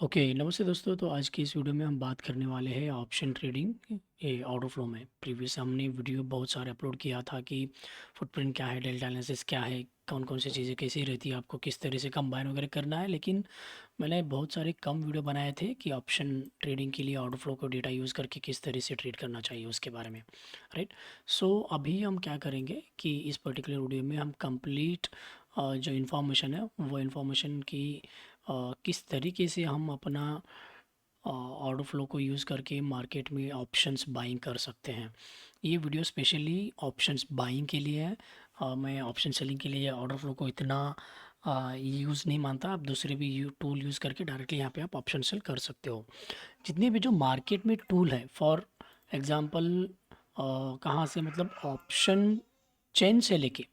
Okay नमस्ते दोस्तों। तो आज की इस वीडियो में हम बात करने वाले हैं ऑप्शन ट्रेडिंग ये ऑर्डर फ्लो में। प्रीवियस हमने वीडियो बहुत सारे अपलोड किया था कि फुटप्रिंट क्या है, डेल्टा एनालिसिस क्या है, कौन कौन सी चीज़ें कैसी रहती है, आपको किस तरह से कंबाइन वगैरह करना है। लेकिन मैंने बहुत सारे कम वीडियो बनाए थे कि ऑप्शन ट्रेडिंग के लिए ऑर्डर फ्लो को डेटा यूज़ करके किस तरह से ट्रेड करना चाहिए उसके बारे में। राइट। सो अभी हम क्या करेंगे कि इस पर्टिकुलर वीडियो में हम कंप्लीट जो इन्फॉर्मेशन है वो इन्फॉर्मेशन की किस तरीके से हम अपना ऑर्डर फ्लो को यूज़ करके मार्केट में ऑप्शंस बाइंग कर सकते हैं। ये वीडियो स्पेशली ऑप्शंस बाइंग के लिए है। मैं ऑप्शन सेलिंग के लिए ऑर्डर फ्लो को इतना यूज़ नहीं मानता। आप दूसरे भी टूल यूज़ करके डायरेक्टली यहाँ पे आप ऑप्शन सेल कर सकते हो। जितने भी जो मार्केट में टूल है, फॉर एग्ज़ाम्पल कहाँ से, मतलब ऑप्शन चेन से लेके,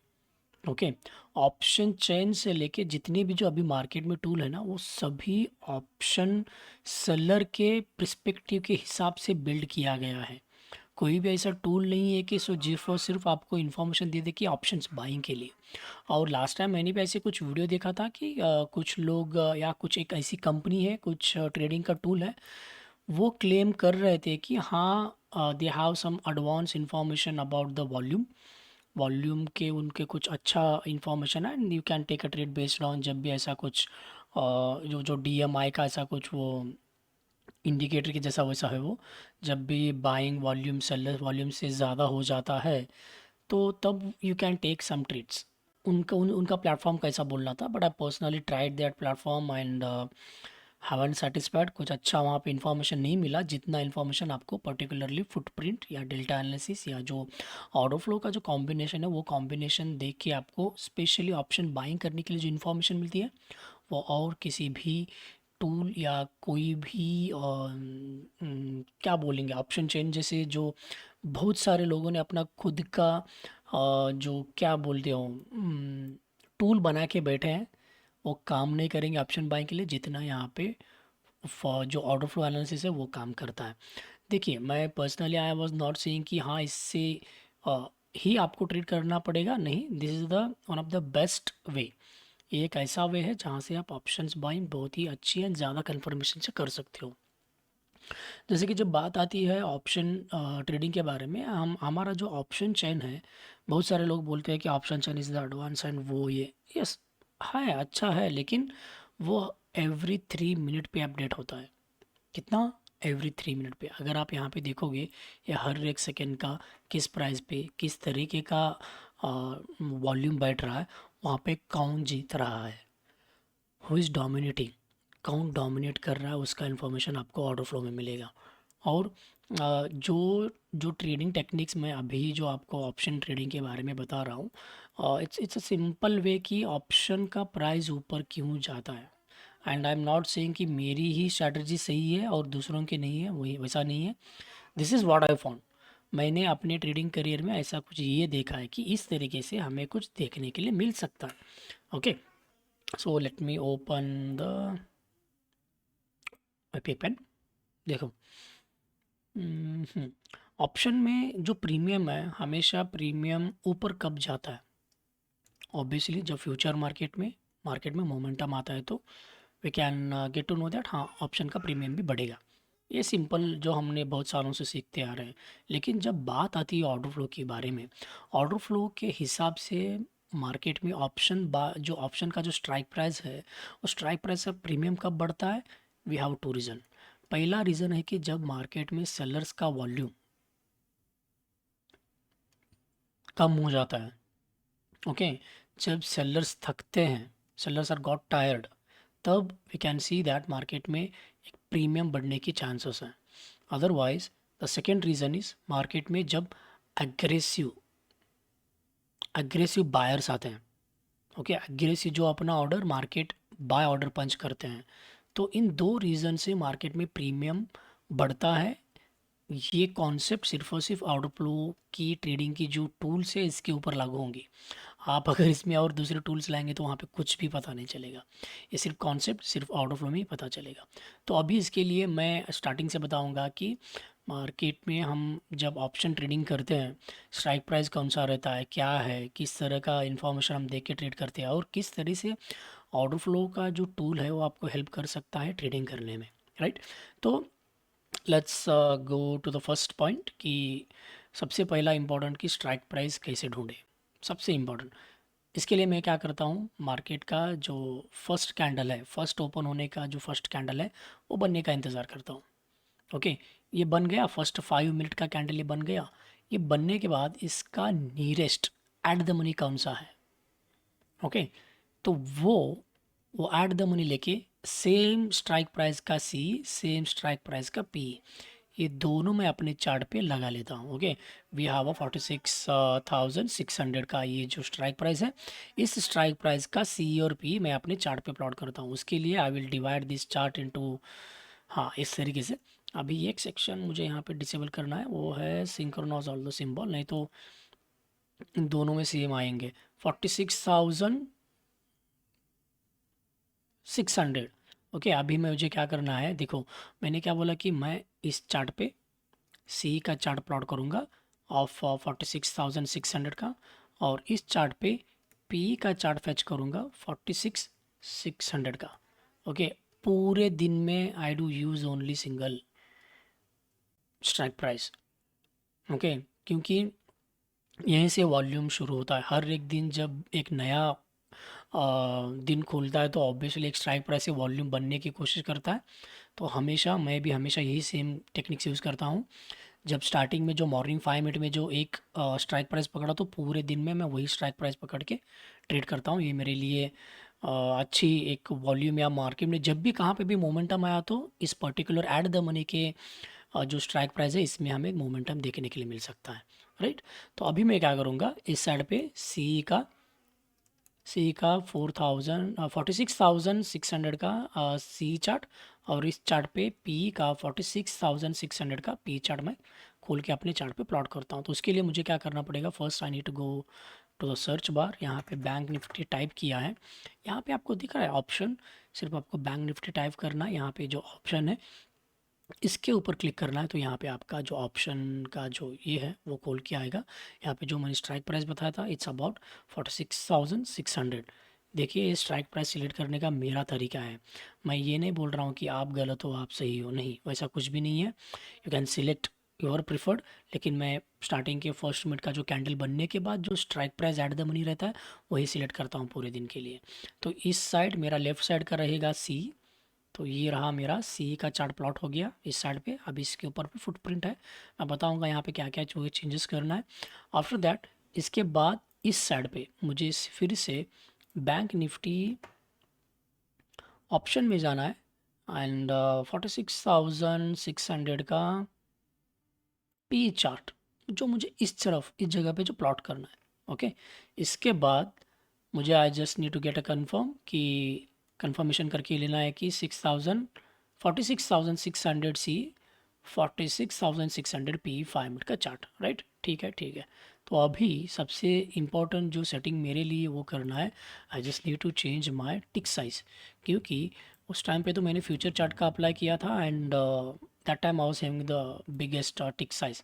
ओके, ऑप्शन चेन से लेके जितने भी जो अभी मार्केट में टूल है ना, वो सभी ऑप्शन सेलर के पर्सपेक्टिव के हिसाब से बिल्ड किया गया है। कोई भी ऐसा टूल नहीं है कि सिर्फ आपको इन्फॉर्मेशन दे दे कि ऑप्शंस बाइंग के लिए। और लास्ट टाइम मैंने भी ऐसे कुछ वीडियो देखा था कि कुछ लोग या कुछ एक ऐसी कंपनी है, कुछ ट्रेडिंग का टूल है, वो क्लेम कर रहे थे कि हाँ they have some advance information about the volume. Volume के उनके कुछ अच्छा इंफॉर्मेशन है and you can take a trade based on. जब भी ऐसा कुछ जो जो डीएमआई का ऐसा कुछ वो इंडिकेटर के जैसा वैसा है वो, जब भी बाइंग वॉल्यूम सेलर वॉल्यूम से ज़्यादा हो जाता है तो तब you can take some trades. उनका प्लेटफॉर्म कैसा बोलना था, but I personally tried that platform and haven't satisfied. कुछ अच्छा वहाँ पे इन्फॉर्मेशन नहीं मिला जितना इन्फॉर्मेशन आपको पर्टिकुलरली फुटप्रिंट या डेल्टा एनालिसिस या जो ऑर्डर फ्लो का जो कॉम्बिनेशन है वो कॉम्बिनेशन देख के आपको स्पेशली ऑप्शन बाइंग करने के लिए जो इन्फॉर्मेशन मिलती है वो और किसी भी टूल या कोई भी क्या बोलेंगे ऑप्शन चेन जैसे जो बहुत सारे लोगों ने अपना खुद का जो क्या बोलते हो टूल बना के बैठे हैं, वो काम नहीं करेंगे ऑप्शन बाइंग के लिए जितना यहाँ पे जो ऑर्डर फ्लो एनालिसिस है वो काम करता है। देखिए, मैं personally I was not saying कि हाँ इससे ही आपको ट्रीट करना पड़ेगा, नहीं। This is the one of the best way. ये एक ऐसा वे है जहाँ से आप ऑप्शंस बाइंग बहुत ही अच्छी एंड ज़्यादा कन्फर्मेशन से कर सकते हो। जैसे कि जब बात आती है ऑप्शन ट्रेडिंग के बारे में, हम हमारा जो ऑप्शन चेन है, बहुत सारे लोग बोलते हैं कि option chain is the advance and वो ये यस है, अच्छा है, लेकिन वो एवरी 3 मिनट पे अपडेट होता है। कितना? एवरी 3 मिनट पे। अगर आप यहाँ पे देखोगे या हर एक सेकेंड का किस प्राइस पे किस तरीके का वॉल्यूम बैठ रहा है, वहाँ पे कौन जीत रहा है, हु इज़ डोमिनेटिंग, कौन डोमिनेट कर रहा है, उसका इन्फॉर्मेशन आपको ऑर्डर फ्लो में मिलेगा। और जो जो ट्रेडिंग टेक्निक्स मैं अभी जो आपको ऑप्शन ट्रेडिंग के बारे में बता रहा हूँ, इट्स अ सिंपल वे कि ऑप्शन का प्राइस ऊपर क्यों जाता है। And I am not saying कि मेरी ही स्ट्रैटेजी सही है और दूसरों की नहीं है, वही वैसा नहीं है। This is what I found. मैंने अपने ट्रेडिंग करियर में ऐसा कुछ ये देखा है कि इस तरीके से हमें कुछ देखने के लिए मिल सकता है। Okay, so let me open the paper. देखो, ऑप्शन में जो प्रीमियम है, हमेशा प्रीमियम ऊपर कब जाता है? ऑब्वियसली जब फ्यूचर मार्केट में मोमेंटम आता है तो we can get to know that हाँ ऑप्शन का प्रीमियम भी बढ़ेगा। ये सिंपल जो हमने बहुत सालों से सीखते आ रहे हैं। लेकिन जब बात आती है ऑर्डर फ्लो के बारे में, ऑर्डर फ्लो के हिसाब से मार्केट में जो ऑप्शन का जो स्ट्राइक प्राइस है, वो स्ट्राइक प्राइस का प्रीमियम कब बढ़ता है? We have two reason. पहला रीज़न है कि जब मार्केट में सेलर्स का वॉल्यूम कम हो जाता है। ओके, जब सेलर्स थकते हैं, सेलर्स आर गॉट टायर्ड, तब we can see that market में एक प्रीमियम बढ़ने की चांसेस हैं। Otherwise the second reason is market में जब एग्रेसिव एग्रेसिव बायर्स आते हैं। ओके, एग्रेसिव जो अपना ऑर्डर मार्केट बाय ऑर्डर पंच करते हैं। तो इन दो रीज़न से मार्केट में प्रीमियम बढ़ता है। ये कॉन्सेप्ट सिर्फ और सिर्फ ऑर्डर फ्लो की ट्रेडिंग की जो टूल्स है इसके ऊपर लागू होंगी। आप अगर इसमें और दूसरे टूल्स लाएंगे तो वहाँ पे कुछ भी पता नहीं चलेगा। ये सिर्फ कॉन्सेप्ट सिर्फ ऑर्डर फ्लो में ही पता चलेगा। तो अभी इसके लिए मैं स्टार्टिंग से बताऊंगा कि मार्केट में हम जब ऑप्शन ट्रेडिंग करते हैं, स्ट्राइक प्राइस कौन सा रहता है, क्या है, किस तरह का इन्फॉर्मेशन हम देख के ट्रेड करते हैं और किस तरह से ऑर्डर फ्लो का जो टूल है वो आपको हेल्प कर सकता है ट्रेडिंग करने में, राइट। तो let's go to the first point कि सबसे पहला इम्पोर्टेंट कि स्ट्राइक प्राइस कैसे ढूंढे। सबसे इम्पोर्टेंट, इसके लिए मैं क्या करता हूँ, मार्केट का जो फर्स्ट कैंडल है, फर्स्ट ओपन होने का जो फर्स्ट कैंडल है वो बनने का इंतज़ार करता हूँ। ओके, ये बन गया, फर्स्ट 5 मिनट का कैंडल ये बन गया। ये बनने के बाद इसका नियरेस्ट एट द मनी कौन सा है, ओके, तो वो एट द मनी लेके सेम स्ट्राइक प्राइस का सी, सेम स्ट्राइक प्राइस का पी, ये दोनों मैं अपने चार्ट पे लगा लेता हूँ। ओके, वी हैव अ 46,600 का ये जो स्ट्राइक प्राइस है, इस स्ट्राइक प्राइस का सी और पी मैं अपने चार्ट पे प्लॉट करता हूँ। उसके लिए I will divide this chart into, हाँ, इस तरीके से। अभी एक सेक्शन मुझे यहाँ पे डिसेबल करना है, वो है सिंक्रोनाइज ऑल द सिंबल, नहीं तो दोनों में सेम आएंगे। 46,600। ओके, अभी मैं मुझे क्या करना है, देखो मैंने क्या बोला कि मैं इस चार्ट पे सी का चार्ट प्लॉट करूँगा ऑफ 46,600 का, और इस चार्ट पे पी का चार्ट फैच करूँगा 46,600 का। ओके, पूरे दिन में I do use only single strike price. Okay, क्योंकि यहीं से वॉल्यूम शुरू होता है। हर एक दिन जब एक नया दिन खुलता है तो ऑब्वियसली एक स्ट्राइक प्राइस से वॉल्यूम बनने की कोशिश करता है। तो हमेशा मैं भी हमेशा यही सेम टेक्निक्स यूज़ करता हूँ। जब स्टार्टिंग में जो मॉर्निंग 5 मिनट में जो एक स्ट्राइक प्राइस पकड़ा, तो पूरे दिन में मैं वही स्ट्राइक प्राइस पकड़ के ट्रेड करता हूँ। ये मेरे लिए अच्छी एक वॉल्यूम, या मार्केट में जब भी कहाँ पे भी मोमेंटम आया तो इस पर्टिकुलर एट द मनी के जो स्ट्राइक प्राइस है इसमें हमें मोमेंटम देखने के लिए मिल सकता है, राइट। तो अभी मैं क्या करूँगा, इस साइड पे सी का 46,600 का सी चार्ट, और इस चार्ट पे पी का 46,600 का पी चार्ट मैं खोल के अपने चार्ट पे प्लॉट करता हूँ। तो उसके लिए मुझे क्या करना पड़ेगा, first I need to go to the search bar. यहाँ पे बैंक निफ्टी टाइप किया है, यहाँ पे आपको दिख रहा है ऑप्शन, सिर्फ आपको बैंक निफ्टी टाइप करना है। यहाँ पे जो ऑप्शन है इसके ऊपर क्लिक करना है, तो यहाँ पे आपका जो ऑप्शन का जो ये है वो खोल के आएगा। यहाँ पे जो मैंने स्ट्राइक प्राइस बताया था, इट्स अबाउट 46,600। देखिए, ये स्ट्राइक प्राइस सिलेक्ट करने का मेरा तरीका है। मैं ये नहीं बोल रहा हूँ कि आप गलत हो आप सही हो, नहीं, वैसा कुछ भी नहीं है। You can select your preferred, लेकिन मैं स्टार्टिंग के फर्स्ट मिनट का जो कैंडल बनने के बाद जो strike price at the money रहता है वही सिलेक्ट करता हूँ पूरे दिन के लिए। तो इस साइड मेरा लेफ्ट साइड का रहेगा सी, तो ये रहा मेरा सी का चार्ट प्लॉट हो गया इस साइड पे। अब इसके ऊपर भी फुटप्रिंट है, मैं बताऊंगा यहाँ पे क्या क्या जो चेंजेस करना है। आफ्टर दैट, इसके बाद इस साइड पे मुझे फिर से बैंक निफ्टी ऑप्शन में जाना है, एंड 46,600 का पी चार्ट जो मुझे इस तरफ इस जगह पे जो प्लॉट करना है। ओके, इसके बाद मुझे I just need to get a confirm कि कंफर्मेशन करके लेना है कि 46,600 सी, 46,600 पी 5 मिनट का चार्ट, राइट। ठीक है, ठीक है। तो अभी सबसे इम्पोर्टेंट जो सेटिंग मेरे लिए वो करना है, I just need to change my tick size, क्योंकि उस टाइम पे तो मैंने फ्यूचर चार्ट का अप्लाई किया था, and that time I was having the biggest tick size.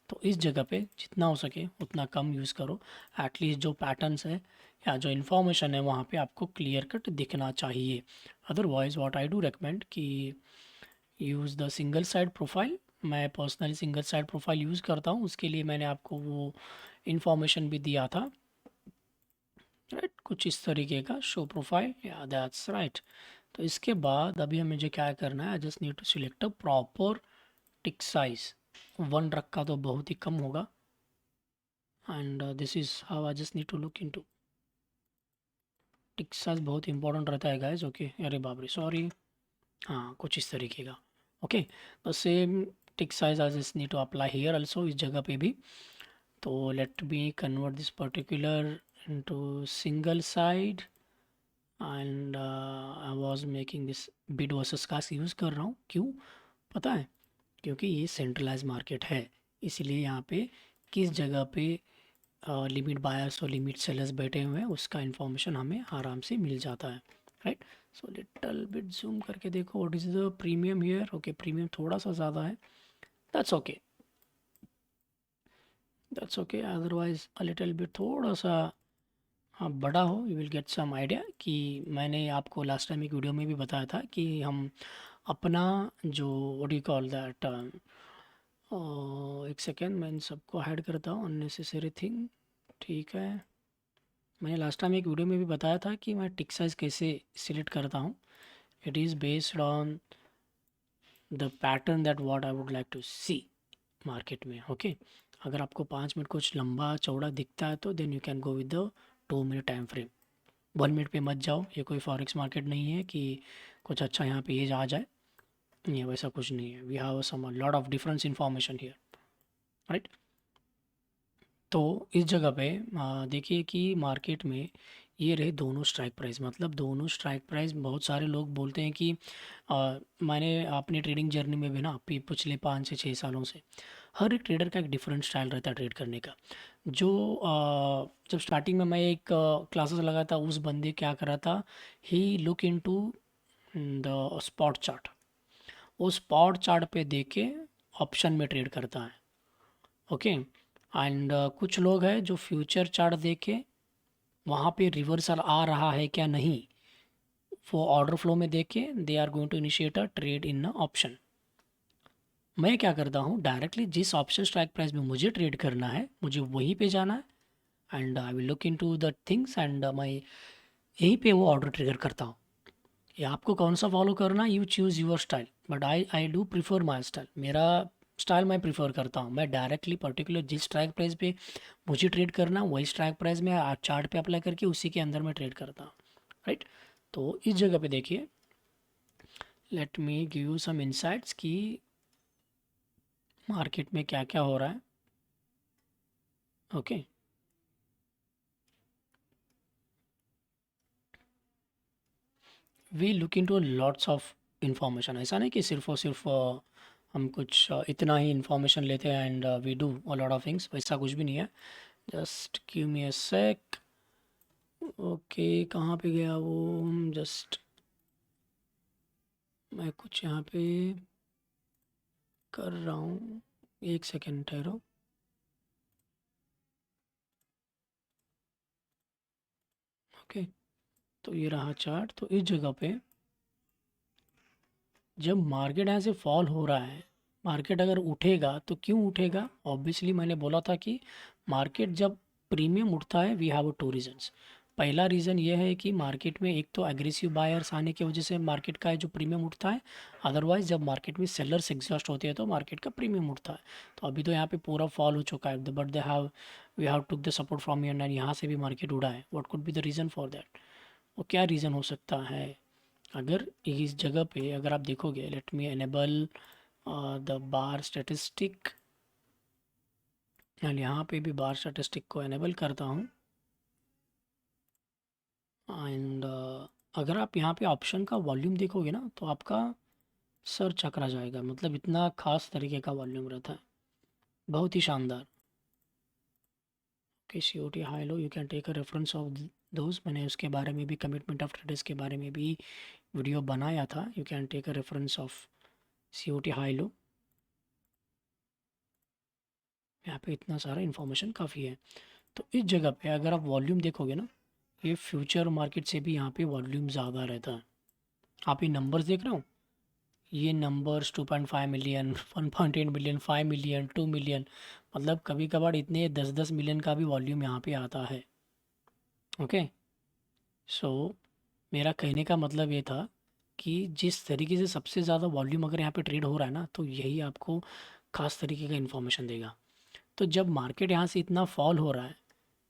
तो इस जगह पे जितना हो सके उतना कम यूज़ करो। एटलीस्ट जो पैटर्न्स है या जो इन्फॉर्मेशन है वहाँ पे आपको क्लियर कट दिखना चाहिए। Otherwise what I do recommend कि use the single side profile. मैं personally single side profile use करता हूँ, उसके लिए मैंने आपको वो इन्फॉर्मेशन भी दिया था, राइट, कुछ इस तरीके का शो प्रोफाइल, या दैट्स राइट। तो इसके बाद अभी हमें जो क्या करना है, I just need to select a proper tick size. 1 रखा तो बहुत ही कम होगा, and this is how I just need to look into tick size. बहुत इंपॉर्टेंट रहता है गाइज। ओके, अरे बाप रे, सॉरी, हाँ, कुछ इस तरीके का। Okay, the same tick size I just need to apply here also, इस जगह पे भी। तो let me convert this particular into single side, and I was making this bid versus cost use कर रहा हूँ। क्यों पता है? क्योंकि ये सेंट्रलाइज मार्केट है, इसलिए यहाँ पे किस जगह पे लिमिट बायर्स और लिमिट सेलर्स बैठे हुए हैं उसका इन्फॉर्मेशन हमें आराम से मिल जाता है, right. So little bit zoom करके देखो what is the premium here. Okay, premium थोड़ा सा ज़्यादा है, that's okay, that's okay. Otherwise a little bit थोड़ा सा हाँ बड़ा हो, you will get some idea कि मैंने आपको लास्ट टाइम एक वीडियो में भी बताया था कि हम अपना जो व्हाट यू कॉल दैट, एक सेकेंड मैं इन सबको हाइड करता हूँ अननेसेसरी थिंग। ठीक है, मैंने लास्ट टाइम एक वीडियो में भी बताया था कि मैं टिक साइज़ कैसे सिलेक्ट करता हूँ। It is based on the pattern that what I would like to see market में। ओके, अगर आपको 5 मिनट कुछ लंबा चौड़ा दिखता है तो then you can go with the 2 minute time frame. 1 minute पे मत जाओ, ये कोई फॉरेक्स मार्केट नहीं है कि कुछ अच्छा यहाँ पे ये आ जाए। नहीं, वैसा कुछ नहीं है। We have some lot of difference information here, right. तो इस जगह पे देखिए कि मार्केट में ये रहे दोनों स्ट्राइक प्राइस, मतलब दोनों स्ट्राइक प्राइस। बहुत सारे लोग बोलते हैं कि मैंने अपनी ट्रेडिंग जर्नी में भी ना पिछले 5 से 6 सालों से हर एक ट्रेडर का एक डिफरेंट स्टाइल रहता है ट्रेड करने का। जो जब स्टार्टिंग में मैं एक क्लासेस लगा था, उस बंदे क्या कर रहा था, he look into the spot chart. वो स्पॉट चार्ट पे देख के ऑप्शन में ट्रेड करता है। ओके, एंड कुछ लोग हैं जो फ्यूचर चार्ट देखे वहाँ पे रिवर्सल आ रहा है क्या नहीं, वो ऑर्डर फ्लो में देख के they are going to initiate a trade in option. मैं क्या करता हूँ, डायरेक्टली जिस ऑप्शन स्ट्राइक प्राइस में मुझे ट्रेड करना है मुझे वहीं पे जाना है, and I will look into the things एंड मैं यहीं पे वो ऑर्डर ट्रिगर करता हूँ। ये आपको कौन सा फॉलो करना, you choose your style, but I do prefer my style. मेरा स्टाइल मैं प्रिफर करता हूँ। मैं डायरेक्टली पर्टिकुलर जिस स्ट्राइक प्राइस पे मुझे ट्रेड करना वही स्ट्राइक प्राइस में चार्ट पे अप्लाई करके उसी के अंदर मैं ट्रेड करता हूँ, राइट। तो इस जगह पे देखिए, let me give you some insights कि मार्केट में क्या क्या हो रहा है। Okay, we look into lots of information. ऐसा नहीं कि सिर्फ और सिर्फ हम कुछ इतना ही इंफॉर्मेशन लेते हैं and we do a lot of things, वैसा कुछ भी नहीं है। Just give me a sec. Okay, कहाँ पे गया वो, जस्ट मैं कुछ यहाँ पे कर रहा हूँ, एक सेकेंड ठहरो। ओके, तो ये रहा चार्ट। तो इस जगह पे जब मार्केट यहाँ से फॉल हो रहा है, मार्केट अगर उठेगा तो क्यों उठेगा, ऑब्वियसली मैंने बोला था कि मार्केट जब प्रीमियम उठता है वी हैव टू रीजंस। पहला रीज़न ये है कि मार्केट में एक तो एग्रेसिव बायर्स आने की वजह से मार्केट का जो प्रीमियम उठता है, अदरवाइज जब मार्केट में सेलर्स एग्जॉस्ट होते हैं तो मार्केट का प्रीमियम उठता है। तो अभी तो यहाँ पे पूरा फॉल हो चुका है, but they have we have took the support from and यहाँ से भी मार्केट उड़ा है। What could be the reason for that, वो क्या रीज़न हो सकता है। अगर इस जगह पे अगर आप देखोगे, let me enable the bar statistic, and यहाँ पे भी बार स्टैटिस्टिक को एनेबल करता हूँ। एंड अगर आप यहाँ पे ऑप्शन का वॉल्यूम देखोगे ना तो आपका सर चकरा जाएगा, मतलब इतना खास तरीके का वॉल्यूम रहता है, बहुत ही शानदार। Okay, C O T high low you can take a reference of those. मैंने उसके बारे में भी, कमिटमेंट ऑफ ट्रेडर्स के बारे में भी वीडियो बनाया था। You can take a reference of C O T high low. यहाँ पे इतना सारा इन्फॉर्मेशन काफ़ी है। तो इस जगह पे अगर आप वॉल्यूम देखोगे ना, ये फ्यूचर मार्केट से भी यहाँ पे वॉल्यूम ज़्यादा रहता है। आप ये नंबर्स देख रहे हो, ये numbers 2.5 million, 1.8 million, 5 million, 2 million, मतलब कभी कभार इतने 10-10 मिलियन का भी वॉल्यूम यहाँ पे आता है। ओके, सो मेरा कहने का मतलब ये था कि जिस तरीके से सबसे ज़्यादा वॉल्यूम अगर यहाँ पे ट्रेड हो रहा है ना, तो यही आपको खास तरीके का इन्फॉर्मेशन देगा। तो जब मार्केट यहाँ से इतना फॉल हो रहा है,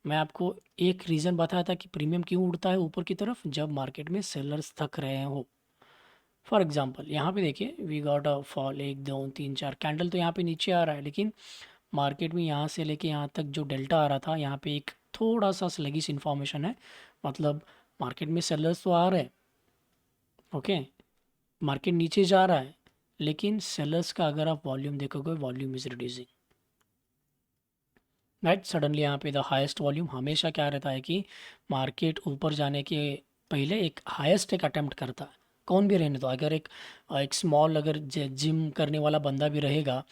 मैं आपको एक रीज़न बताया था कि प्रीमियम क्यों उड़ता है ऊपर की तरफ, जब मार्केट में सेलर्स थक रहे हो। फॉर एग्जांपल यहाँ पे देखिए, we got a fall, 1 2 3 4 candle तो यहाँ पे नीचे आ रहा है, लेकिन मार्केट में यहाँ से लेके यहाँ तक जो डेल्टा आ रहा था, यहाँ पे एक थोड़ा सा स्लगिश इन्फॉर्मेशन है। मतलब मार्केट में सेलर्स तो आ रहे हैं, ओके, मार्केट नीचे जा रहा है, लेकिन सेलर्स का अगर आप वॉल्यूम देखोगे, volume is reducing, right. Suddenly यहाँ पे द हाईएस्ट वॉल्यूम हमेशा क्या रहता है कि मार्केट ऊपर जाने के पहले एक हाईएस्ट एक अटेम्प्ट करता है, कौन भी रहने दो। अगर एक स्मॉल अगर जिम करने वाला बंदा भी रहेगा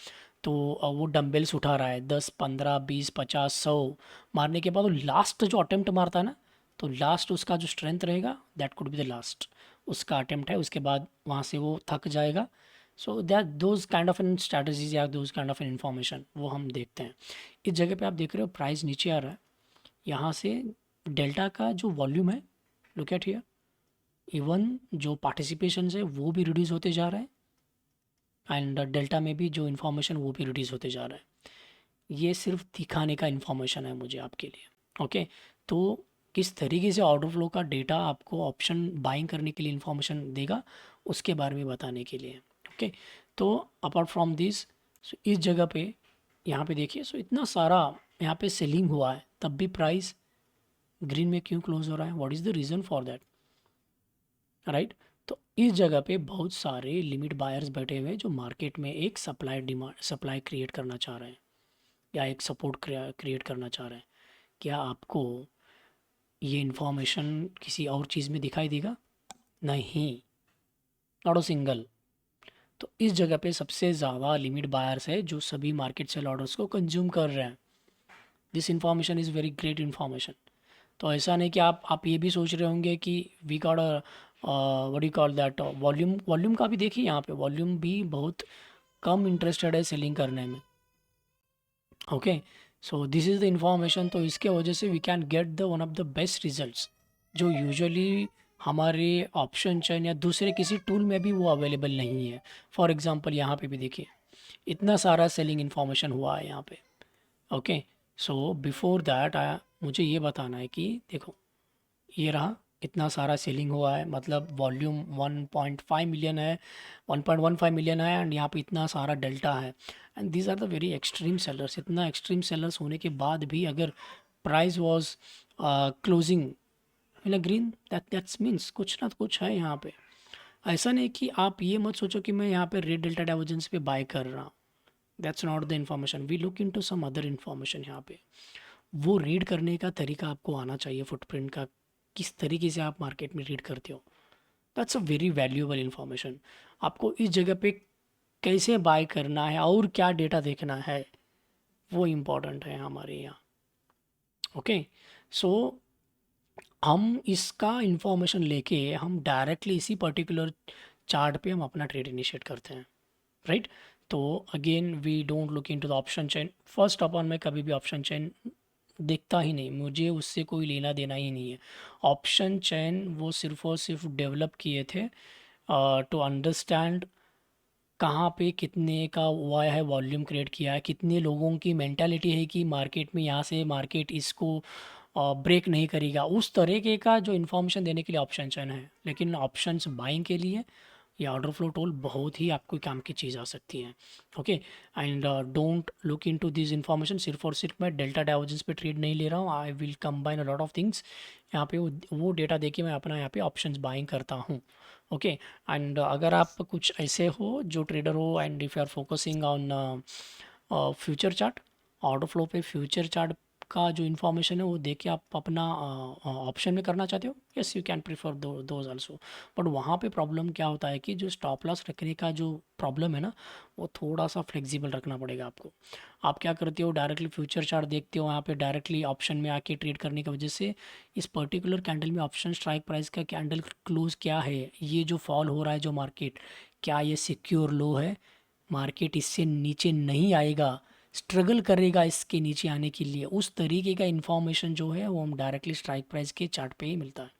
तो वो डंबल्स उठा रहा है 10 15 20 50 100 मारने के बाद वो लास्ट जो अटेम्प्ट मारता है ना, तो लास्ट उसका जो स्ट्रेंथ रहेगा that could be the last, उसका अटेम्प्ट है, उसके बाद वहाँ से वो थक जाएगा। So that those kind of an strategies या those kind of an information वो हम देखते हैं। इस जगह पे आप देख रहे हो प्राइस नीचे आ रहा है, यहाँ से डेल्टा का जो वॉल्यूम है, लुक एट हियर, इवन जो पार्टिसिपेशन है वो भी रिड्यूस होते जा रहा है, एंड डेल्टा में भी जो इन्फॉर्मेशन वो भी रिड्यूस होते जा रहा है। ये सिर्फ दिखाने का इन्फॉर्मेशन है मुझे आपके लिए। ओके, तो किस तरीके से ऑर्डर फ्लो का डेटा आपको ऑप्शन बाइंग करने के लिए इन्फॉर्मेशन देगा उसके बारे में बताने के लिए। ओके, तो अपार्ट फ्रॉम दिस, इस जगह पे यहाँ पे देखिए, सो इतना सारा यहाँ पे सेलिंग हुआ है तब भी प्राइस ग्रीन में क्यों क्लोज हो रहा है, what is the reason for that, right. तो इस जगह पे बहुत सारे लिमिट बायर्स बैठे हुए हैं जो मार्केट में एक सप्लाई क्रिएट करना चाह रहे हैं या एक सपोर्ट क्रिएट करना चाह रहे हैं। क्या आपको ये इन्फॉर्मेशन किसी और चीज़ में दिखाई देगा? नहीं, नॉट अ सिंगल। तो इस जगह पे सबसे ज़्यादा लिमिट बायर्स है जो सभी मार्केट सेल ऑर्डर्स को कंज्यूम कर रहे हैं। This information is very great information. तो ऐसा नहीं कि आप ये भी सोच रहे होंगे कि we got what you call that volume, volume का भी देखिए, यहाँ पे वॉल्यूम भी बहुत कम इंटरेस्टेड है सेलिंग करने में। Okay, so this is the information. तो इसके वजह से we can get the one of the best results जो यूजुअली हमारे ऑप्शन चेन या दूसरे किसी टूल में भी वो अवेलेबल नहीं है। फॉर एग्जांपल यहाँ पे भी देखिए, इतना सारा सेलिंग इन्फॉर्मेशन हुआ है यहाँ पे। ओके, सो बिफोर दैट मुझे ये बताना है कि देखो, ये रहा, इतना सारा सेलिंग हुआ है, मतलब वॉल्यूम 1.5 मिलियन है, 1.15 मिलियन है, एंड यहाँ पे इतना सारा डेल्टा है, and these are the very extreme sellers. इतना एक्सट्रीम सेलर्स होने के बाद भी अगर price was closing in a green, that's means कुछ ना कुछ है यहाँ पे। ऐसा नहीं कि आप ये मत सोचो कि मैं यहाँ पे रेड डेल्टा डाइवर्जेंस पे बाय कर रहा हूँ, that's not the information. We look into some other information. यहाँ पे वो रीड करने का तरीका आपको आना चाहिए, फुटप्रिंट का किस तरीके से आप मार्केट में रीड करते हो, that's a very valuable information. आपको इस जगह पे कैसे बाय करना है और क्या डेटा देखना है वो इम्पोर्टेंट है हमारे यहाँ। ओके, सो हम इसका इंफॉर्मेशन लेके हम डायरेक्टली इसी पर्टिकुलर चार्ट पे हम अपना ट्रेड इनिशिएट करते हैं, राइट। तो again we don't look into the option chain. First अपन मैं कभी भी ऑप्शन चेन देखता ही नहीं, मुझे उससे कोई लेना देना ही नहीं है। ऑप्शन चेन वो सिर्फ और सिर्फ डेवलप किए थे टू अंडरस्टैंड कहाँ पे कितने का हुआ है, वॉल्यूम क्रिएट किया है, कितने लोगों की मेंटालिटी है कि मार्केट में यहाँ से मार्केट इसको ब्रेक नहीं करेगा, उस तरीके का जो इन्फॉर्मेशन देने के लिए ऑप्शन चेन है। लेकिन ऑप्शंस बाइंग के लिए ये ऑर्डर फ्लो टूल बहुत ही आपको काम की चीज़ आ सकती है। Okay, and don't look into this information. सिर्फ और सिर्फ मैं डेल्टा डाइवर्जेंस पे ट्रेड नहीं ले रहा हूँ, I will combine a lot of things. यहाँ पे वो डेटा देके मैं अपना यहाँ पे ऑप्शंस बाइंग करता हूँ। ओके, एंड अगर आप कुछ ऐसे हो जो ट्रेडर हो and if you are focusing on future chart, order flow पे फ्यूचर चार्ट का जो इन्फॉर्मेशन है वो देख के आप अपना ऑप्शन में करना चाहते हो, yes you can prefer those also. But वहाँ पे प्रॉब्लम क्या होता है कि जो स्टॉप लॉस रखने का जो प्रॉब्लम है ना, वो थोड़ा सा फ्लेक्सिबल रखना पड़ेगा आपको। आप क्या करते हो, डायरेक्टली फ्यूचर चार्ट देखते हो, वहाँ पे डायरेक्टली ऑप्शन में आके ट्रेड करने की वजह से इस पर्टिकुलर कैंडल में ऑप्शन स्ट्राइक प्राइस का कैंडल क्लोज क्या है, ये जो फॉल हो रहा है जो मार्केट, क्या ये सिक्योर लो है, मार्केट इससे नीचे नहीं आएगा, स्ट्रगल करेगा इसके नीचे आने के लिए, उस तरीके का इन्फॉर्मेशन जो है वो हम डायरेक्टली स्ट्राइक प्राइस के चार्ट पे ही मिलता है।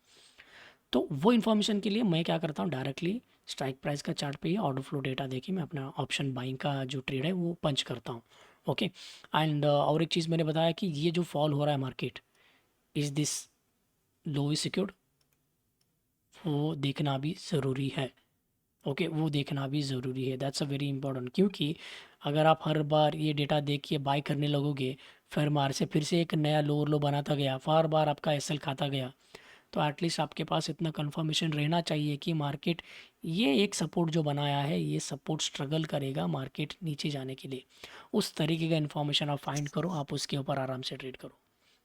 तो वो इन्फॉर्मेशन के लिए मैं क्या करता हूँ, डायरेक्टली स्ट्राइक प्राइस का चार्ट पे ही ऑर्डर फ्लो डेटा देके मैं अपना ऑप्शन बाइंग का जो ट्रेड है वो पंच करता हूँ। ओके, एंड और एक चीज़ मैंने बताया कि ये जो फॉल हो रहा है market, is this low is secured, वो देखना भी ज़रूरी है। ओके, वो देखना भी ज़रूरी है, दैट्स अ वेरी इंपॉर्टेंट। क्योंकि अगर आप हर बार ये डेटा देख के बाय करने लगोगे, फिर से एक नया लो बनाता गया, बार बार आपका एसएल खाता गया, तो एटलीस्ट आपके पास इतना कंफर्मेशन रहना चाहिए कि मार्केट ये एक सपोर्ट जो बनाया है ये सपोर्ट स्ट्रगल करेगा मार्केट नीचे जाने के लिए। उस तरीके का इन्फॉर्मेशन आप फाइंड करो, आप उसके ऊपर आराम से ट्रेड करो,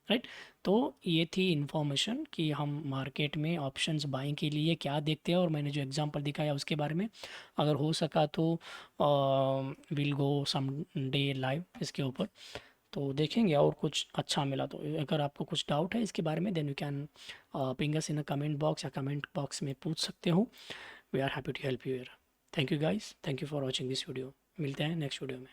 राइट। तो ये थी इन्फॉर्मेशन कि हम मार्केट में ऑप्शंस बाइंग के लिए क्या देखते हैं, और मैंने जो एग्जांपल दिखाया उसके बारे में। अगर हो सका तो will go some day live इसके ऊपर। तो देखेंगे और कुछ अच्छा मिला तो। अगर आपको कुछ डाउट है इसके बारे में then you can ping us in a comment box, या कमेंट बॉक्स में पूछ सकते हो। We are happy to help you here. Thank you guys, thank you for watching this video. मिलते हैं नेक्स्ट वीडियो में।